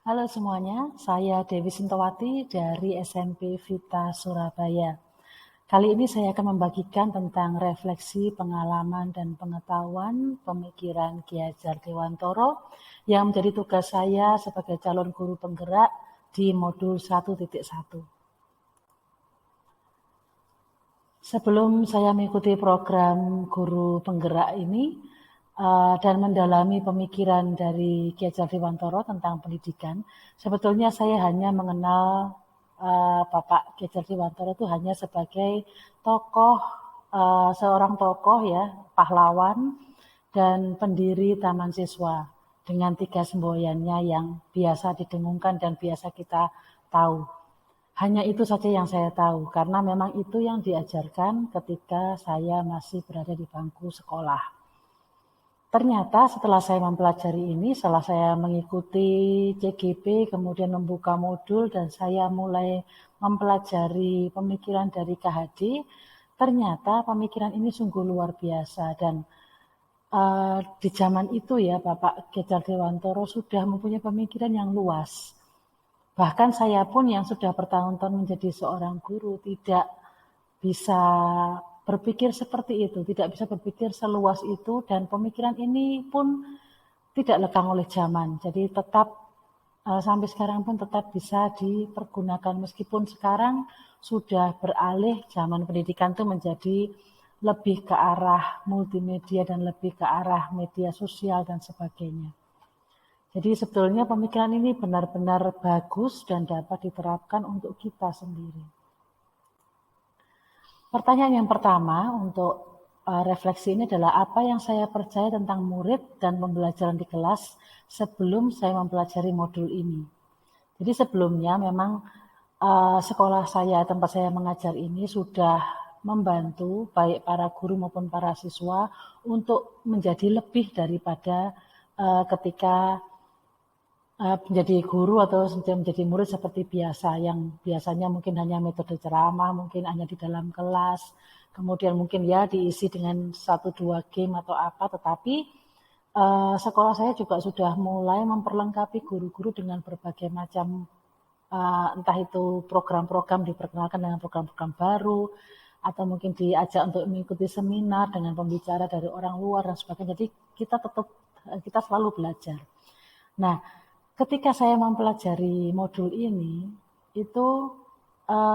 Halo semuanya, saya Dewi Sintowati dari SMP Vita Surabaya. Kali ini saya akan membagikan tentang refleksi pengalaman dan pengetahuan pemikiran Ki Hajar Dewantoro yang menjadi tugas saya sebagai calon guru penggerak di modul 1.1. Sebelum saya mengikuti program guru penggerak ini dan mendalami pemikiran dari Ki Hajar Dewantoro tentang pendidikan, sebetulnya saya hanya mengenal Bapak Ki Hajar Dewantoro itu hanya sebagai tokoh, seorang tokoh ya, pahlawan dan pendiri Taman Siswa dengan 3 semboyannya yang biasa didengungkan dan biasa kita tahu. Hanya itu saja yang saya tahu, karena memang itu yang diajarkan ketika saya masih berada di bangku sekolah. Ternyata setelah saya mempelajari ini, setelah saya mengikuti CGP, kemudian membuka modul dan saya mulai mempelajari pemikiran dari KHD, ternyata pemikiran ini sungguh luar biasa dan di zaman itu ya Bapak Ki Hajar Dewantoro sudah mempunyai pemikiran yang luas. Bahkan saya pun yang sudah bertahun-tahun menjadi seorang guru tidak bisa berpikir seperti itu, tidak bisa berpikir seluas itu dan pemikiran ini pun tidak lekang oleh zaman. Jadi tetap sampai sekarang pun tetap bisa dipergunakan meskipun sekarang sudah beralih zaman pendidikan itu menjadi lebih ke arah multimedia dan lebih ke arah media sosial dan sebagainya. Jadi sebetulnya pemikiran ini benar-benar bagus dan dapat diterapkan untuk kita sendiri. Pertanyaan yang pertama untuk refleksi ini adalah apa yang saya percaya tentang murid dan pembelajaran di kelas sebelum saya mempelajari modul ini. Jadi sebelumnya memang sekolah saya, tempat saya mengajar ini sudah membantu baik para guru maupun para siswa untuk menjadi lebih daripada ketika menjadi guru atau menjadi murid seperti biasa, yang biasanya mungkin hanya metode ceramah, mungkin hanya di dalam kelas, kemudian mungkin ya diisi dengan 1-2 game atau apa, tetapi sekolah saya juga sudah mulai memperlengkapi guru-guru dengan berbagai macam entah itu program-program, diperkenalkan dengan program-program baru, atau mungkin diajak untuk mengikuti seminar dengan pembicara dari orang luar dan sebagainya. Jadi kita selalu belajar. Nah, ketika saya mempelajari modul ini, itu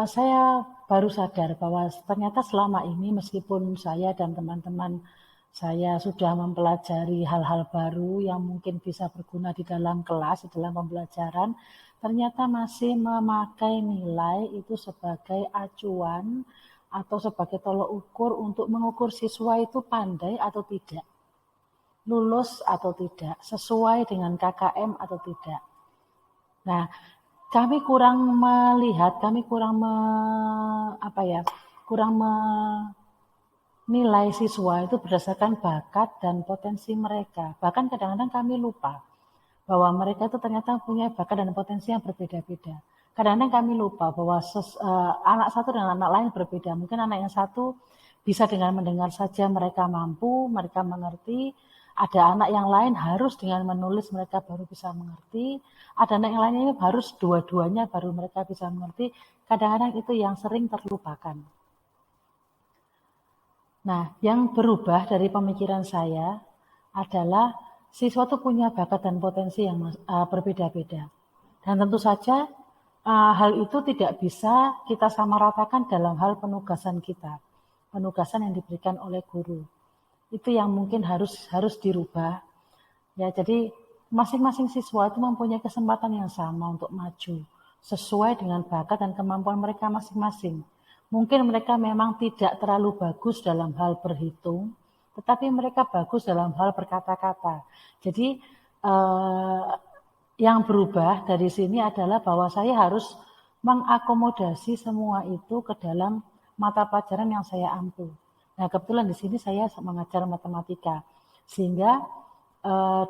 saya baru sadar bahwa ternyata selama ini meskipun saya dan teman-teman saya sudah mempelajari hal-hal baru yang mungkin bisa berguna di dalam kelas, di dalam pembelajaran, ternyata masih memakai nilai itu sebagai acuan atau sebagai tolok ukur untuk mengukur siswa itu pandai atau tidak, lulus atau tidak, sesuai dengan KKM atau tidak. Nah, kami kurang melihat, kami kurang menilai siswa itu berdasarkan bakat dan potensi mereka. Bahkan kadang-kadang kami lupa bahwa mereka itu ternyata punya bakat dan potensi yang berbeda-beda. Kadang-kadang kami lupa bahwa anak satu dengan anak lain berbeda. Mungkin anak yang satu bisa dengan mendengar saja mereka mampu, mereka mengerti. Ada anak yang lain harus dengan menulis mereka baru bisa mengerti. Ada anak yang lain ini harus dua-duanya baru mereka bisa mengerti. Kadang-kadang itu yang sering terlupakan. Nah, yang berubah dari pemikiran saya adalah siswa itu punya bakat dan potensi yang berbeda-beda. Dan tentu saja hal itu tidak bisa kita samaratakan dalam hal penugasan kita. Penugasan yang diberikan oleh guru. Itu yang mungkin harus dirubah. Ya, jadi masing-masing siswa itu mempunyai kesempatan yang sama untuk maju sesuai dengan bakat dan kemampuan mereka masing-masing. Mungkin mereka memang tidak terlalu bagus dalam hal berhitung, tetapi mereka bagus dalam hal berkata-kata. Jadi yang berubah dari sini adalah bahwa saya harus mengakomodasi semua itu ke dalam mata pelajaran yang saya ampu. Nah, kebetulan di sini saya mengajar matematika, sehingga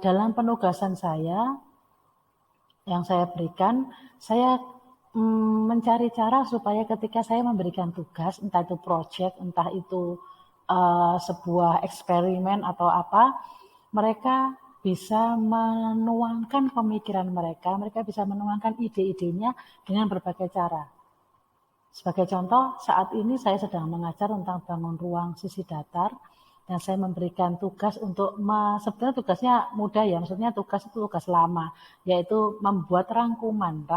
dalam penugasan saya yang saya berikan, saya mencari cara supaya ketika saya memberikan tugas, entah itu project, entah itu sebuah eksperimen atau apa, mereka bisa menuangkan pemikiran mereka bisa menuangkan ide-idenya dengan berbagai cara. Sebagai contoh, saat ini saya sedang mengajar tentang bangun ruang sisi datar, dan saya memberikan tugas untuk, sebenarnya tugasnya mudah ya, maksudnya tugas itu tugas lama, yaitu membuat rangkuman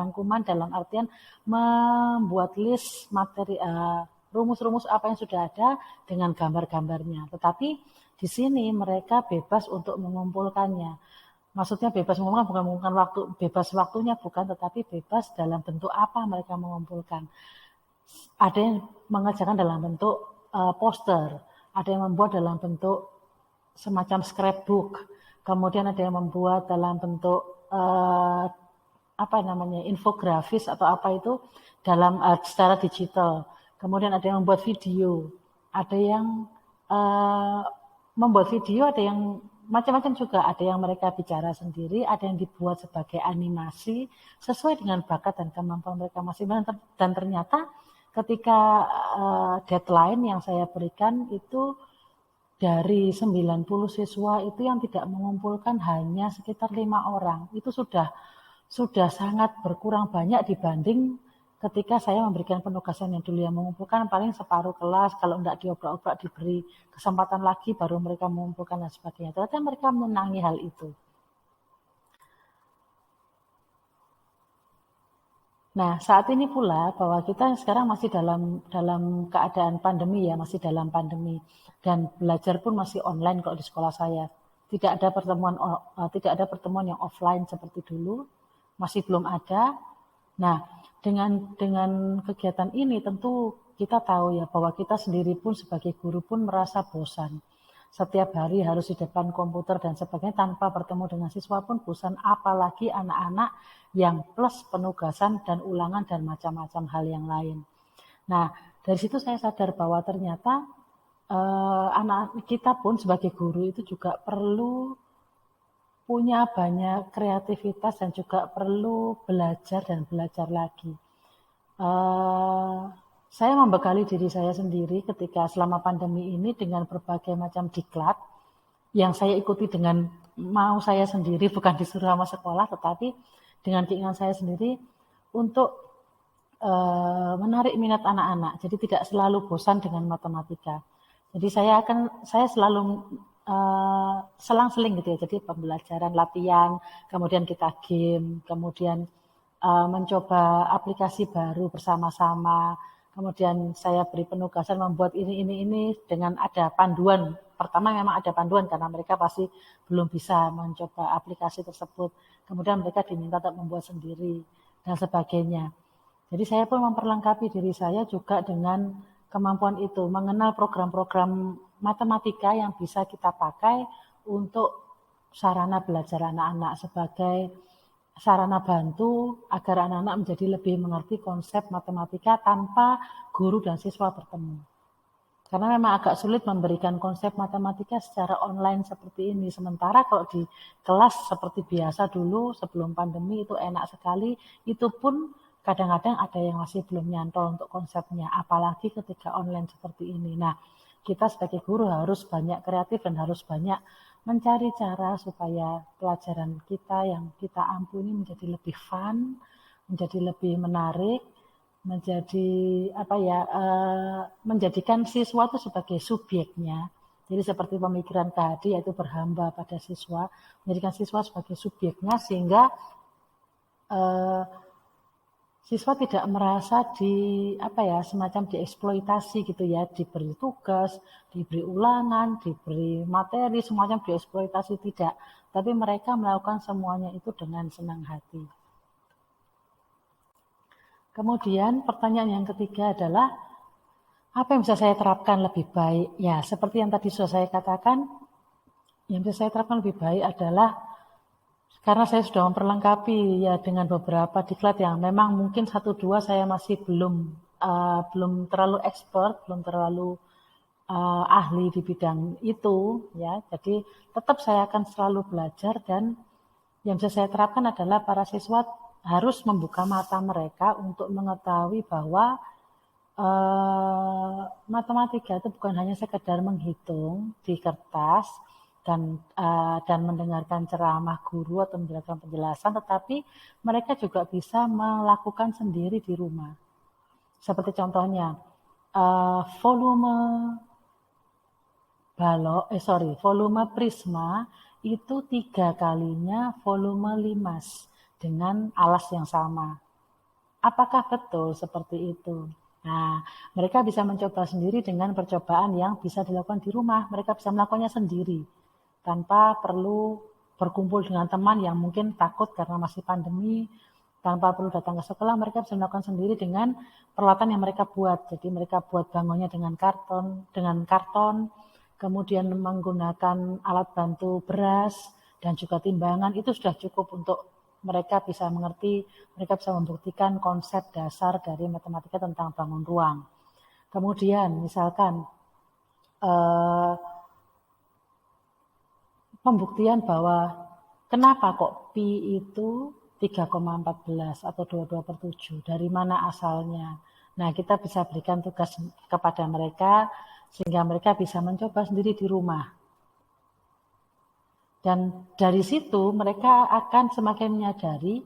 dalam artian membuat list materi, rumus-rumus apa yang sudah ada dengan gambar-gambarnya. Tetapi di sini mereka bebas untuk mengumpulkannya. Maksudnya bebas mengumpulkan bukan mengumpulkan waktu, bebas waktunya bukan, tetapi bebas dalam bentuk apa mereka mengumpulkan. Ada yang mengerjakan dalam bentuk poster, ada yang membuat dalam bentuk semacam scrapbook, kemudian ada yang membuat dalam bentuk infografis atau apa itu dalam secara digital. Kemudian ada yang membuat video, ada yang membuat video, ada yang macam-macam juga, ada yang mereka bicara sendiri, ada yang dibuat sebagai animasi sesuai dengan bakat dan kemampuan mereka masing-masing. Dan ternyata ketika deadline yang saya berikan itu dari 90 siswa itu yang tidak mengumpulkan hanya sekitar 5 orang. Itu sudah sangat berkurang banyak dibanding ketika saya memberikan penugasan yang dulu yang mengumpulkan paling separuh kelas, kalau enggak diobrak-obrak diberi kesempatan lagi baru mereka mengumpulkan dan sebagainya. Ternyata mereka menangi hal itu. Nah, saat ini pula bahwa kita sekarang masih dalam keadaan pandemi ya, masih dalam pandemi, dan belajar pun masih online kalau di sekolah saya. Tidak ada pertemuan yang offline seperti dulu, masih belum ada. Nah, dengan kegiatan ini tentu kita tahu ya bahwa kita sendiri pun sebagai guru pun merasa bosan. Setiap hari harus di depan komputer dan sebagainya tanpa bertemu dengan siswa pun bosan, apalagi anak-anak yang plus penugasan dan ulangan dan macam-macam hal yang lain. Nah, dari situ saya sadar bahwa ternyata anak kita pun sebagai guru itu juga perlu punya banyak kreativitas dan juga perlu belajar dan belajar lagi. Saya membekali diri saya sendiri ketika selama pandemi ini dengan berbagai macam diklat yang saya ikuti dengan mau saya sendiri, bukan disuruh sama sekolah, tetapi dengan keinginan saya sendiri untuk menarik minat anak-anak. Jadi tidak selalu bosan dengan matematika. Jadi saya selalu selang-seling gitu ya. Jadi pembelajaran, latihan, kemudian kita game, kemudian mencoba aplikasi baru bersama-sama. Kemudian saya beri penugasan membuat ini dengan ada panduan. Pertama memang ada panduan karena mereka pasti belum bisa mencoba aplikasi tersebut. Kemudian mereka diminta untuk membuat sendiri dan sebagainya. Jadi saya pun memperlengkapi diri saya juga dengan kemampuan itu, mengenal program-program matematika yang bisa kita pakai untuk sarana belajar anak-anak sebagai sarana bantu agar anak-anak menjadi lebih mengerti konsep matematika tanpa guru dan siswa bertemu. Karena memang agak sulit memberikan konsep matematika secara online seperti ini. Sementara kalau di kelas seperti biasa dulu sebelum pandemi itu enak sekali, itu pun kadang-kadang ada yang masih belum nyantol untuk konsepnya, apalagi ketika online seperti ini. Nah, kita sebagai guru harus banyak kreatif dan harus banyak mencari cara supaya pelajaran kita yang kita ampuni menjadi lebih fun, menjadi lebih menarik, menjadikan siswa itu sebagai subjeknya. Jadi seperti pemikiran tadi yaitu berhamba pada siswa, menjadikan siswa sebagai subjeknya sehingga siswa tidak merasa semacam dieksploitasi gitu ya, diberi tugas, diberi ulangan, diberi materi, semacam dieksploitasi tidak. Tapi mereka melakukan semuanya itu dengan senang hati. Kemudian pertanyaan yang ketiga adalah, apa yang bisa saya terapkan lebih baik? Ya, seperti yang tadi sudah saya katakan, yang bisa saya terapkan lebih baik adalah karena saya sudah memperlengkapi ya dengan beberapa diklat yang memang mungkin 1-2 saya masih belum terlalu expert, belum terlalu ahli di bidang itu ya. Jadi tetap saya akan selalu belajar dan yang bisa saya terapkan adalah para siswa harus membuka mata mereka untuk mengetahui bahwa matematika itu bukan hanya sekedar menghitung di kertas, dan mendengarkan ceramah guru atau mendengarkan penjelasan, tetapi mereka juga bisa melakukan sendiri di rumah. Seperti contohnya, volume volume prisma itu 3 kalinya volume limas dengan alas yang sama. Apakah betul seperti itu? Nah, mereka bisa mencoba sendiri dengan percobaan yang bisa dilakukan di rumah. Mereka bisa melakukannya sendiri tanpa perlu berkumpul dengan teman yang mungkin takut karena masih pandemi, tanpa perlu datang ke sekolah. Mereka bisa melakukan sendiri dengan peralatan yang mereka buat. Jadi mereka buat bangunnya dengan karton, kemudian menggunakan alat bantu beras dan juga timbangan. Itu sudah cukup untuk mereka bisa mengerti, mereka bisa membuktikan konsep dasar dari matematika tentang bangun ruang. Kemudian misalkan pembuktian bahwa kenapa kok pi itu 3,14 atau 22/7, dari mana asalnya. Nah, kita bisa berikan tugas kepada mereka sehingga mereka bisa mencoba sendiri di rumah. Dan dari situ mereka akan semakin menyadari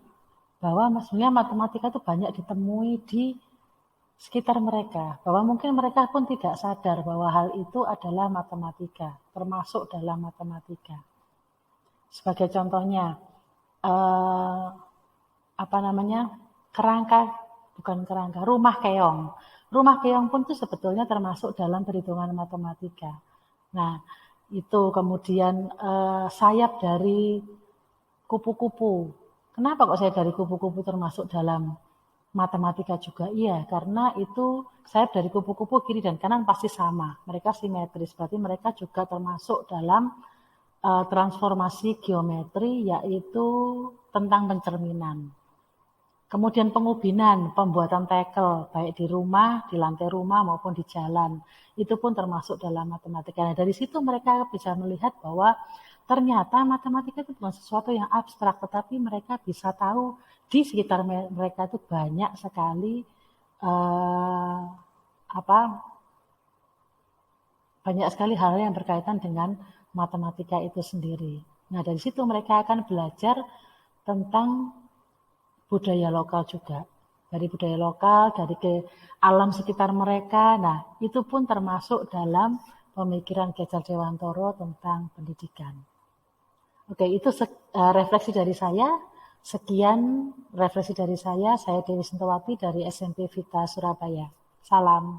bahwa sebenarnya matematika itu banyak ditemui di sekitar mereka. Bahwa mungkin mereka pun tidak sadar bahwa hal itu adalah matematika, termasuk dalam matematika. Sebagai contohnya, rumah keong. Rumah keong pun itu sebetulnya termasuk dalam perhitungan matematika. Nah, itu kemudian sayap dari kupu-kupu. Kenapa kok sayap dari kupu-kupu termasuk dalam matematika juga? Iya, karena itu sayap dari kupu-kupu kiri dan kanan pasti sama. Mereka simetris, berarti mereka juga termasuk dalam transformasi geometri, yaitu tentang pencerminan. Kemudian pengubinan, pembuatan tekel, baik di rumah, di lantai rumah maupun di jalan. Itu pun termasuk dalam matematika. Nah, dari situ mereka bisa melihat bahwa ternyata matematika itu bukan sesuatu yang abstrak, tetapi mereka bisa tahu di sekitar mereka itu banyak sekali hal yang berkaitan dengan matematika itu sendiri. Nah, dari situ mereka akan belajar tentang budaya lokal juga. Dari budaya lokal, dari ke alam sekitar mereka. Nah, itu pun termasuk dalam pemikiran Kecal Dewantoro tentang pendidikan. Oke, itu refleksi dari saya. Sekian refleksi dari saya. Saya Dewi Sentowati dari SMP Vita Surabaya. Salam.